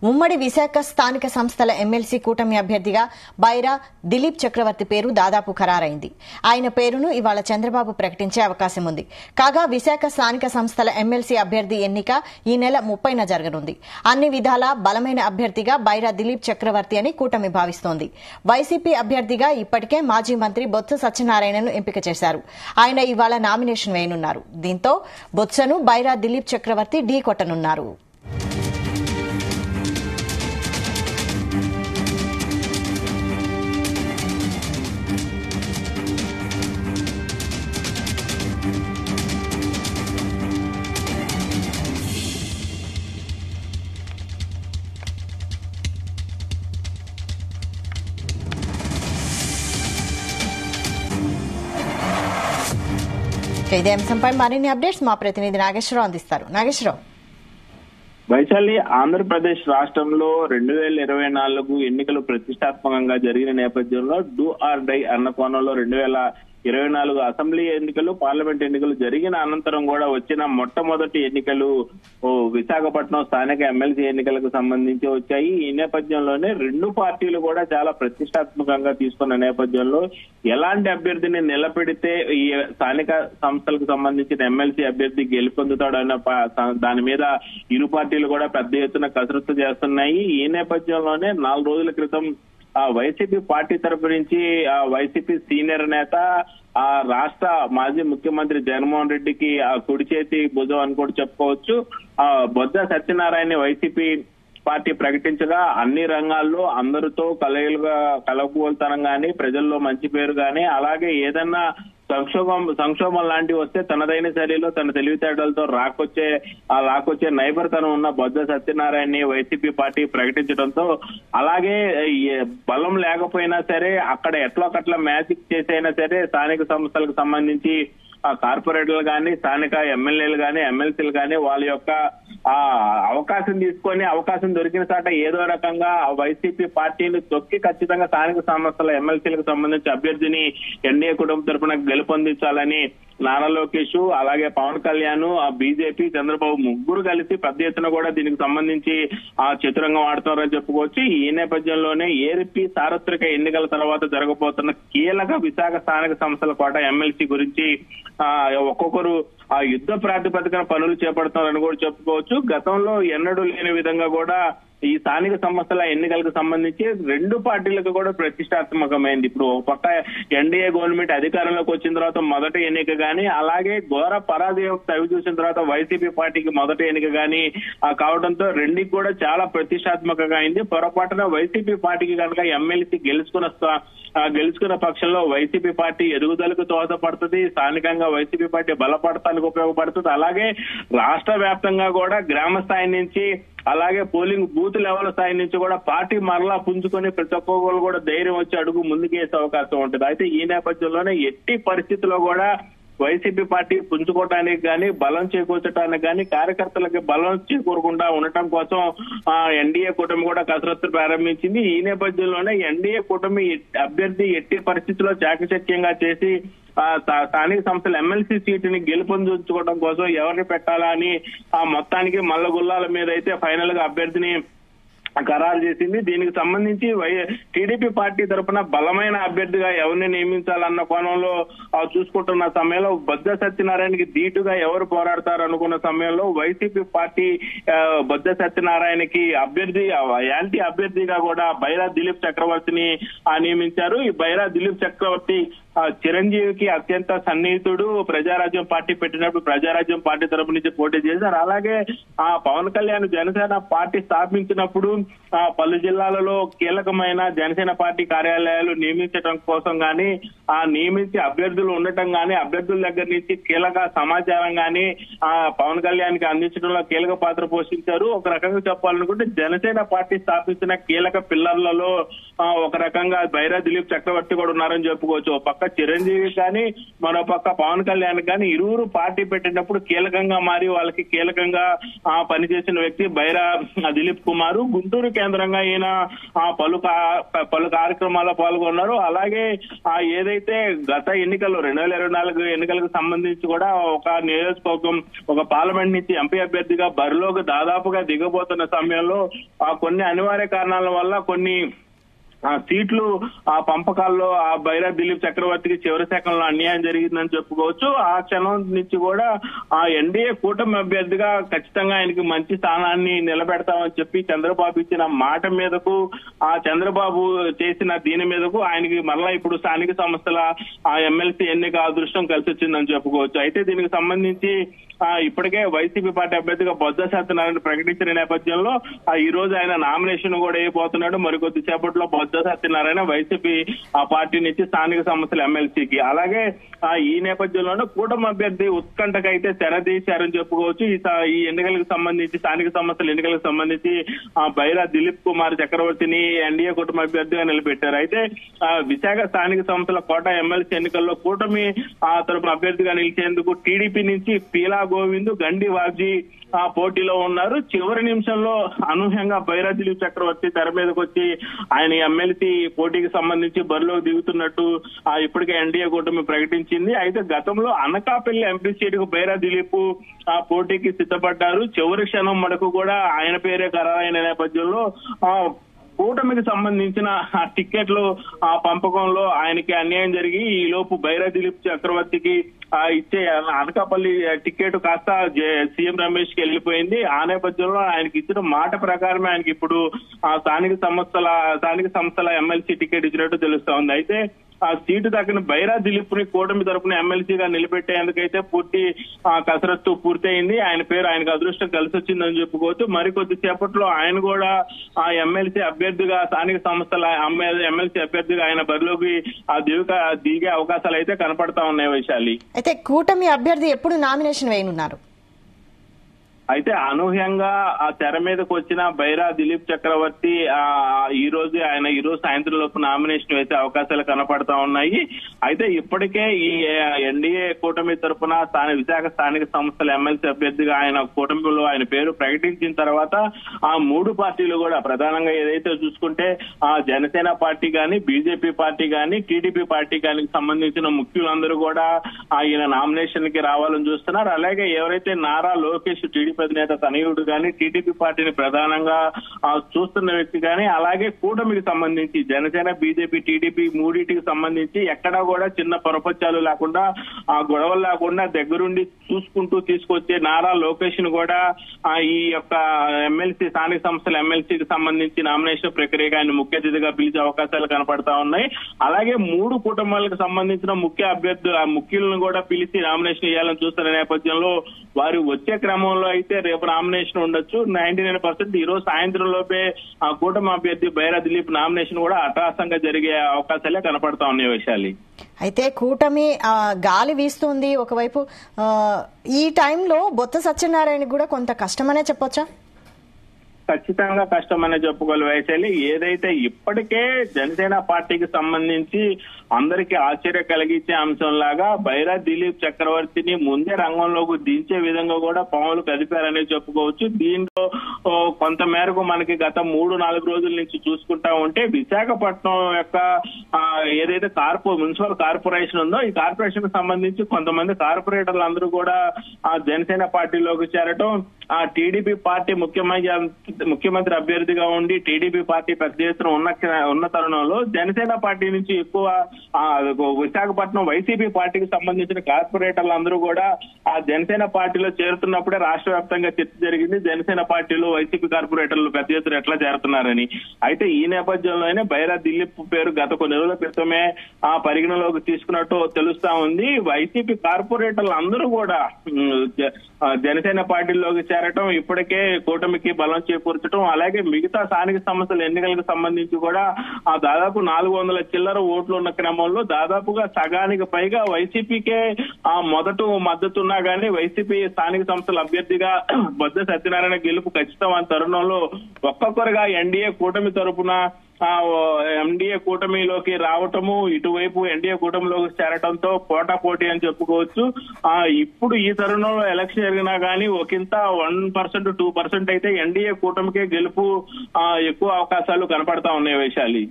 ఉమ్మడి విశాఖ స్థానిక సంస్థల ఎమ్మెల్సీ కూటమి అభ్యర్థిగా బైరా దిలీప్ చక్రవర్తి పేరు దాదాపు ఖరారైంది. ఆయన పేరును ఇవాళ చంద్రబాబు ప్రకటించే అవకాశం ఉంది. కాగా విశాఖ స్థానిక సంస్థల ఎమ్మెల్సీ అభ్యర్థి ఎన్నిక ఈ నెల 30న జరగనుంది. అన్ని విధాలా బలమైన అభ్యర్థిగా బైరా దిలీప్ చక్రవర్తి అని కూటమి భావిస్తోంది. వైసీపీ అభ్యర్థిగా ఇప్పటికే మాజీ మంత్రి బొత్స సత్యనారాయణను ఎంపిక చేశారు. ఆయన ఇవాళ నామినేషన్ వేయనున్నారు. దీంతో బొత్సను బైరా దిలీప్ చక్రవర్తి ఢీకొట్టనున్నారు. ఇదే అంశంపై మరిన్ని అప్డేట్స్ మా ప్రతినిధి నాగేశ్వరరావు అందిస్తారు. నాగేశ్వరరావు, వైశాలి, ఆంధ్రప్రదేశ్ రాష్ట్రంలో 2024 ఎన్నికలు ప్రతిష్టాత్మకంగా జరిగిన నేపథ్యంలో డూ ఆర్ డై అన్న కోణంలో 2024 అసెంబ్లీ ఎన్నికలు, పార్లమెంట్ ఎన్నికలు జరిగిన అనంతరం కూడా వచ్చిన మొట్టమొదటి ఎన్నికలు విశాఖపట్నం స్థానిక ఎమ్మెల్సీ ఎన్నికలకు సంబంధించి వచ్చాయి. ఈ నేపథ్యంలోనే రెండు పార్టీలు కూడా చాలా ప్రతిష్టాత్మకంగా తీసుకున్న నేపథ్యంలో ఎలాంటి అభ్యర్థిని నిలబెడితే ఈ స్థానిక సంస్థలకు సంబంధించిన ఎమ్మెల్సీ అభ్యర్థి గెలుపొందుతాడన్న దాని మీద ఇరు పార్టీలు కూడా పెద్ద ఎత్తున కసరత్తు చేస్తున్నాయి. ఈ నేపథ్యంలోనే 4 రోజుల క్రితం వైసీపీ పార్టీ తరపు నుంచి వైసీపీ సీనియర్ నేత, రాష్ట్ర మాజీ ముఖ్యమంత్రి జగన్మోహన్ రెడ్డికి కుడి చేతి భుజం అని కూడా చెప్పుకోవచ్చు, బొత్స సత్యనారాయణ వైసీపీ పార్టీ ప్రకటించగా అన్ని రంగాల్లో అందరితో కలగూలతనం గాని, ప్రజల్లో మంచి పేరు గాని, అలాగే ఏదన్నా సంక్షోభం లాంటివి వస్తే తనదైన శైలిలో తన తెలివితేటలతో లాక్కొచ్చే నైబర్ తను ఉన్న బొత్స సత్యనారాయణని వైసీపీ పార్టీ ప్రకటించడంతో, అలాగే బలం లేకపోయినా సరే అక్కడ ఎట్లా మ్యాజిక్ చేసైనా సరే స్థానిక సంస్థలకు సంబంధించి కార్పొరేటర్లు గాని, స్థానిక ఎమ్మెల్యేలు గాని, ఎమ్మెల్సీలు గాని వాళ్ళ యొక్క అవకాశం తీసుకొని అవకాశం దొరికిన చాట ఏదో రకంగా వైసీపీ పార్టీని తొక్కి ఖచ్చితంగా స్థానిక సంస్థల ఎమ్మెల్సీలకు సంబంధించి అభ్యర్థిని ఎన్డీఏ కుటుంబం తరఫున గెలుపొందించాలని నారా లోకేష్, అలాగే పవన్ కళ్యాణ్, బీజేపీ, చంద్రబాబు ముగ్గురు కలిసి పెద్ద ఎత్తున కూడా దీనికి సంబంధించి చతురంగం ఆడుతున్నారని చెప్పుకోవచ్చు. ఈ నేపథ్యంలోనే ఏపీ సార్వత్రిక ఎన్నికల తర్వాత జరగబోతున్న కీలక విశాఖ స్థానిక సంస్థల కోట ఎమ్మెల్సీ గురించి ఒక్కొక్కరు యుద్ధ ప్రాతిపదికన పనులు చేపడుతున్నారని కూడా చెప్పుకోవచ్చు. గతంలో ఎన్నడూ లేని విధంగా కూడా ఈ స్థానిక సంస్థల ఎన్నికలకు సంబంధించి రెండు పార్టీలకు కూడా ప్రతిష్టాత్మకమైంది. ఇప్పుడు ఒక పక్క ఎన్డీఏ గవర్నమెంట్ అధికారంలోకి వచ్చిన తర్వాత మొదటి ఎన్నిక గాని, అలాగే ఘోర పరాజయం చవి చూసిన తర్వాత వైసీపీ పార్టీకి మొదటి ఎన్నిక గాని కావడంతో రెండుకి కూడా చాలా ప్రతిష్టాత్మకంగా అయింది. పొరపాటున వైసీపీ పార్టీకి కనుక ఎమ్మెల్సీ గెలుచుకున్న పక్షంలో వైసీపీ పార్టీ ఎదుగుదలకు దోహదపడుతుంది, స్థానికంగా వైసీపీ పార్టీ బలపడటానికి ఉపయోగపడుతుంది. అలాగే రాష్ట్ర వ్యాప్తంగా కూడా గ్రామ స్థాయి నుంచి, అలాగే పోలింగ్ బూత్ లెవెల్ స్థాయి నుంచి కూడా పార్టీ మరలా పుంజుకొని ప్రతి ఒక్కరు కూడా ధైర్యం వచ్చి అడుగు ముందుకేసే అవకాశం ఉంటుంది. అయితే ఈ నేపథ్యంలోనే ఎట్టి పరిస్థితుల్లో కూడా వైసీపీ పార్టీ పుంజుకోవడానికి గానీ, బలం చేకూర్చడానికి గానీ, కార్యకర్తలకి బలం చేకూరకుండా ఉండటం కోసం ఎన్డీఏ కూటమి కూడా కసరత్తు ప్రారంభించింది. ఈ నేపథ్యంలోనే ఎన్డీఏ కూటమి అభ్యర్థి ఎట్టి పరిస్థితుల్లో చాకచక్యంగా చేసి స్థానిక సంస్థల ఎమ్మెల్సీ సీటుని గెలుపొందించుకోవడం కోసం ఎవరిని పెట్టాలా అని మొత్తానికి మల్లగుల్లాల మీద అయితే ఫైనల్ గా అభ్యర్థిని ఖరారు చేసింది. దీనికి సంబంధించి టీడీపీ పార్టీ తరఫున బలమైన అభ్యర్థిగా ఎవరిని నియమించాలన్న కోణంలో చూసుకుంటున్న సమయంలో బొత్స సత్యనారాయణకి ధీటుగా ఎవరు పోరాడతారు అనుకున్న సమయంలో వైసీపీ పార్టీ బొత్స సత్యనారాయణకి యాంటీ అభ్యర్థిగా కూడా బైరా దిలీప్ చక్రవర్తిని నియమించారు. ఈ బైరా దిలీప్ చక్రవర్తి చిరంజీవికి అత్యంత సన్నిహితుడు. ప్రజారాజ్యం పార్టీ పెట్టినప్పుడు ప్రజారాజ్యం పార్టీ తరపు నుంచి పోటీ చేశారు. అలాగే పవన్ కళ్యాణ్ జనసేన పార్టీ స్థాపించినప్పుడు పలు జిల్లాలలో కీలకమైన జనసేన పార్టీ కార్యాలయాలు నియమించడం కోసం గానీ, నియమించి అభ్యర్థులు ఉండటం గానీ, అభ్యర్థుల దగ్గర నుంచి కీలక సమాచారం గానీ పవన్ కళ్యాణ్ కి అందించడంలో కీలక పాత్ర పోషించారు. ఒక రకంగా చెప్పాలనుకుంటే జనసేన పార్టీ స్థాపించిన కీలక పిల్లర్లలో ఒక రకంగా బైరా దిలీప్ చక్రవర్తి కూడా ఉన్నారని చెప్పుకోవచ్చు. ఒక పక్క చిరంజీవి కానీ మరోపక్క పవన్ కళ్యాణ్ కానీ ఇరువురు పార్టీ పెట్టినప్పుడు కీలకంగా మారి వాళ్ళకి కీలకంగా పనిచేసిన వ్యక్తి బైరా దిలీప్ కుమార్. గుంటూరు కేంద్రంగా ఈయన పలు కార్యక్రమాల్లో పాల్గొన్నారు. అలాగే ఏదైతే గత ఎన్నికల్లో 2024 ఎన్నికలకు సంబంధించి కూడా ఒక నియోజకవర్గం ఒక పార్లమెంట్ నుంచి ఎంపీ అభ్యర్థిగా బరిలోకి దాదాపుగా దిగబోతున్న సమయంలో కొన్ని అనివార్య కారణాల వల్ల కొన్ని సీట్లు పంపకాల్లో బైరా దిలీప్ చక్రవర్తికి చివరి సెకండ్లో అన్యాయం జరిగిందని చెప్పుకోవచ్చు. ఆ క్షణం నుంచి కూడా ఎన్డీఏ కూటమి అభ్యర్థిగా ఖచ్చితంగా ఆయనకి మంచి స్థానాన్ని నిలబెడతామని చెప్పి చంద్రబాబు ఇచ్చిన మాట మీదకు చంద్రబాబు చేసిన దీని మీదకు ఆయనకి మరలా ఇప్పుడు స్థానిక సంస్థల ఎమ్మెల్సీ ఎన్నిక అదృష్టం కలిసి వచ్చిందని చెప్పుకోవచ్చు. అయితే దీనికి సంబంధించి ఇప్పటికే వైసీపీ పార్టీ అభ్యర్థిగా బొత్స సత్యనారాయణ ప్రకటించిన నేపథ్యంలో ఈ రోజు ఆయన నామినేషన్ కూడా అయిపోతున్నాడు. మరికొద్ది సేపట్లో బొత్స సత్యనారాయణ వైసీపీ పార్టీ నుంచి స్థానిక సంస్థల ఎమ్మెల్సీకి. అలాగే ఈ నేపథ్యంలోనే కూటమి అభ్యర్థి ఉత్కంఠకైతే తెరదీశారని చెప్పుకోవచ్చు. ఈ ఎన్నికలకు సంబంధించి స్థానిక సంస్థల ఎన్నికలకు సంబంధించి బైరా దిలీప్ కుమార్ చక్రవర్తిని ఎన్డీఏ కూటమి అభ్యర్థిగా నిలబెట్టారు. అయితే విశాఖ స్థానిక సంస్థల కోట ఎమ్మెల్సీ ఎన్నికల్లో కూటమి తరపున అభ్యర్థిగా నిలిచేందుకు టీడీపీ నుంచి పీలా గోవింద్, గండి వాజీ పోటీలో ఉన్నారు. చివరి నిమిషంలో అనూహ్యంగా బైరా దిలీప్ చక్రవర్తి తెర మీదకి వచ్చి ఆయన ఎమ్మెల్సీ పోటీకి సంబంధించి బరిలోకి దిగుతున్నట్టు ఇప్పటికే ఎన్డీఏ కూటమి ప్రకటించింది. అయితే గతంలో అనకాపల్లి ఎంపీ సీటుకు బైరా దిలీప్ పోటీకి సిద్ధపడ్డారు. చివరి క్షణం మటుకు కూడా ఆయన పేరే ఖరారైన నేపథ్యంలో కూటమికి సంబంధించిన టిక్కెట్లు పంపకంలో ఆయనకి అన్యాయం జరిగి ఈ లోపు బైరా దిలీప్ చక్రవర్తికి ఇచ్చే అనకాపల్లి టికెట్ కాస్త సీఎం రమేష్ కి వెళ్ళిపోయింది. ఆ నేపథ్యంలో ఆయనకి ఇచ్చిన మాట ప్రకారమే ఆయనకి ఇప్పుడు స్థానిక సంస్థల ఎమ్మెల్సీ టికెట్ ఇచ్చినట్టు తెలుస్తా ఉంది. అయితే ఆ సీటు దక్కిన బైరా దిలీప్ ని కూటమి తరపున ఎమ్మెల్సీగా నిలబెట్టేందుకైతే పూర్తి కసరత్తు పూర్తయింది. ఆయన పేరు ఆయనకు అదృష్టం కలిసి వచ్చిందని చెప్పుకోవచ్చు. మరికొద్ది సేపట్లో ఆయన కూడా ఆ ఎమ్మెల్సీ అభ్యర్థిగా స్థానిక సంస్థల ఎమ్మెల్సీ అభ్యర్థిగా ఆయన బరిలోకి దిగే అవకాశాలు అయితే కనపడతా ఉన్నాయి వైశాలి. అయితే కూటమి అభ్యర్థి ఎప్పుడు నామినేషన్ వేయనున్నారు? అయితే అనూహ్యంగా ఆ తెర మీదకి వచ్చిన బైరా దిలీప్ చక్రవర్తి ఈ రోజు సాయంత్రం లోపు నామినేషన్ వేసే అవకాశాలు కనపడతా ఉన్నాయి. అయితే ఇప్పటికే ఈ ఎన్డీఏ కూటమి తరఫున విశాఖ స్థానిక సంస్థల ఎమ్మెల్సీ అభ్యర్థిగా ఆయన కూటమిలో ఆయన పేరు ప్రకటించిన తర్వాత ఆ మూడు పార్టీలు కూడా ప్రధానంగా ఏదైతే చూసుకుంటే జనసేన పార్టీ గాని, బీజేపీ పార్టీ గాని, టీడీపీ పార్టీ గాని సంబంధించిన ముఖ్యులందరూ కూడా ఆయన నామినేషన్ కి రావాలని చూస్తున్నారు. అలాగే ఎవరైతే నారా లోకేష్ టీడీపీ అధినేత తనయుడు గాని, టీడీపీ పార్టీని ప్రధానంగా చూస్తున్న వ్యక్తి గాని, అలాగే కూటమికి సంబంధించి జనసేన, బీజేపీ, టీడీపీ మూడింటికి సంబంధించి ఎక్కడా కూడా చిన్న పొరపచ్చాలు లేకుండా గొడవలు లేకుండా దగ్గరుండి చూసుకుంటూ తీసుకొచ్చే నారా లోకేష్ ను కూడా ఈ యొక్క ఎమ్మెల్సీ స్థానిక సంస్థల ఎమ్మెల్సీకి సంబంధించి నామినేషన్ ప్రక్రియగా ఆయన ముఖ్య అతిథిగా పిలిచే అవకాశాలు కనపడతా ఉన్నాయి. అలాగే మూడు కుటుంబాలకు సంబంధించిన ముఖ్యులను కూడా పిలిచి నామినేషన్ చేయాలని చూస్తున్న నేపథ్యంలో వారు వచ్చే క్రమంలో అయితే రేపు నామినేషన్ ఉండొచ్చు. 99% ఈ రోజు సాయంత్రం లోపే ఆ కూటమి అభ్యర్థి బైరా దిలీప్ నామినేషన్ కూడా అట్టహాసంగా జరిగే అవకాశాలే కనపడతా ఉన్నాయి వైశాలి. అయితే కూటమి గాలి వీస్తుంది ఒకవైపు. ఈ టైంలో బొత్స సత్యనారాయణ కూడా కొంత కష్టమనే చెప్పొచ్చా? ఖచ్చితంగా కష్టమనే చెప్పుకోవాలి వైశాలి. ఏదైతే ఇప్పటికే జనసేన పార్టీకి సంబంధించి అందరికీ ఆశ్చర్య కలిగించే అంశంలాగా బైరా దిలీప్ చక్రవర్తిని ముందే రంగంలోకి దించే విధంగా కూడా పాములు కదిపారనే చెప్పుకోవచ్చు. దీంట్లో కొంత మేరకు మనకి గత 3-4 రోజుల నుంచి చూసుకుంటా ఉంటే విశాఖపట్నం యొక్క ఏదైతే మున్సిపల్ కార్పొరేషన్ ఉందో ఈ కార్పొరేషన్ కు సంబంధించి కొంతమంది కార్పొరేటర్లు అందరూ కూడా ఆ జనసేన పార్టీలోకి చేరటం, ఆ టీడీపీ పార్టీ ముఖ్యమంత్రి అభ్యర్థిగా ఉండి టీడీపీ పార్టీ పెద్ద ఎత్తున ఉన్న తరుణంలో జనసేన పార్టీ నుంచి ఎక్కువ విశాఖపట్నం వైసీపీ పార్టీకి సంబంధించిన కార్పొరేటర్లు అందరూ కూడా ఆ జనసేన పార్టీలో చేరుతున్నప్పుడే రాష్ట్ర వ్యాప్తంగా చర్చ జరిగింది. జనసేన పార్టీలో వైసీపీ కార్పొరేటర్లు పెద్ద ఎత్తున ఎట్లా చేరుతున్నారని. అయితే ఈ నేపథ్యంలోనే బైరా దిలీప్ పేరు గత కొన్ని రోజుల క్రితమే పరిగణలోకి తీసుకున్నట్టు తెలుస్తా ఉంది. వైసీపీ కార్పొరేటర్లు అందరూ కూడా జనసేన పార్టీలోకి చేరటం, ఇప్పటికే కూటమికి బలం చేకూర్చడం, అలాగే మిగతా స్థానిక సంస్థల ఎన్నికలకు సంబంధించి కూడా దాదాపు 400 చిల్లర ఓట్లు ఉన్న క్రమంలో దాదాపుగా సగానికి పైగా వైసీపీకే మొదట మద్దతున్నా గానీ వైసీపీ స్థానిక సంస్థల అభ్యర్థిగా బొత్స సత్యనారాయణ గెలుపు ఖచ్చితం అనే తరుణంలో ఒక్కొక్కరుగా ఎన్డీఏ కూటమి తరపున ఎన్డీఏ కూటమిలోకి రావటము, ఇటువైపు ఎన్డీఏ కూటమిలోకి చేరటంతో పోటాపోటీ అని చెప్పుకోవచ్చు. ఇప్పుడు ఈ తరుణంలో ఎలక్షన్ జరిగినా కానీ ఒకంత 1% 2% అయితే ఎన్డీఏ కూటమికే గెలుపు ఎక్కువ అవకాశాలు కనపడతా ఉన్నాయి వైశాలి.